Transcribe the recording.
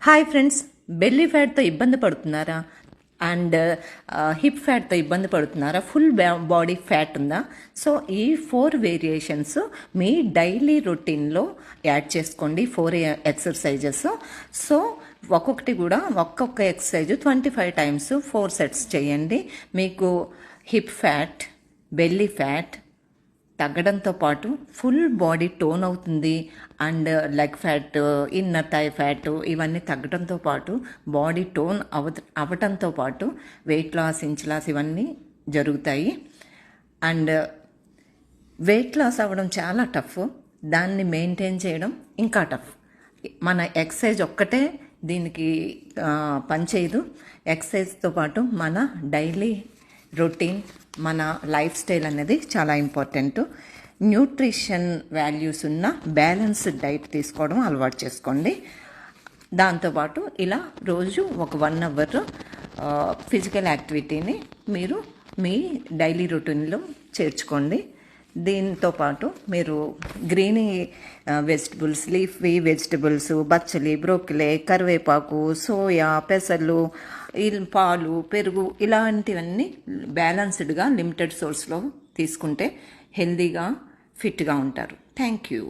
Hi friends, belly ఫ్యాట్తో ఇబ్బంది పడుతున్నారా? And hip ఫ్యాట్తో ఇబ్బంది పడుతున్నారా? ఫుల్ బాడీ ఫ్యాట్ ఉందా? సో ఈ 4 వేరియేషన్స్ మీ డైలీ రొటీన్లో యాడ్ చేసుకోండి. 4 ఎక్సర్సైజెస్. సో ఒక్కొక్క ఎక్సర్సైజ్ 25 టైమ్స్ 4 సెట్స్ చేయండి. మీకు హిప్ ఫ్యాట్, బెల్లీ ఫ్యాట్ తగ్గడంతో పాటు ఫుల్ బాడీ టోన్ అవుతుంది. And leg fat, inner thigh fat ఇవన్నీ తగ్గడంతో పాటు బాడీ టోన్ అవ్వటంతో పాటు వెయిట్ లాస్, ఇంచ్ లాస్ ఇవన్నీ జరుగుతాయి. అండ్ వెయిట్ లాస్ అవ్వడం చాలా టఫ్, దాన్ని మెయింటైన్ చేయడం ఇంకా టఫ్. మన ఎక్సర్సైజ్ ఒక్కటే దీనికి పనిచేయదు. ఎక్సర్సైజ్తో పాటు మన డైలీ రొటీన్, మన లైఫ్ స్టైల్ అనేది చాలా ఇంపార్టెంట్. న్యూట్రిషన్ వాల్యూస్ ఉన్న బ్యాలెన్స్డ్ డైట్ తీసుకోవడం అలవాటు చేసుకోండి. దాంతోపాటు ఇలా రోజు ఒక 1 అవర్ ఫిజికల్ యాక్టివిటీని మీరు మీ డైలీ రొటీన్లో చేర్చుకోండి. దీంతో పాటు మీరు గ్రీనీ వెజిటబుల్స్, లీఫీ వెజిటబుల్స్, బచ్చలి, బ్రోకలీ, కరివేపాకు, సోయా, పెసలు, పాలు, పెరుగు ఇలాంటివన్నీ బ్యాలెన్స్డ్గా లిమిటెడ్ సోర్స్లో తీసుకుంటే హెల్దీగా, ఫిట్గా ఉంటారు. Thank you.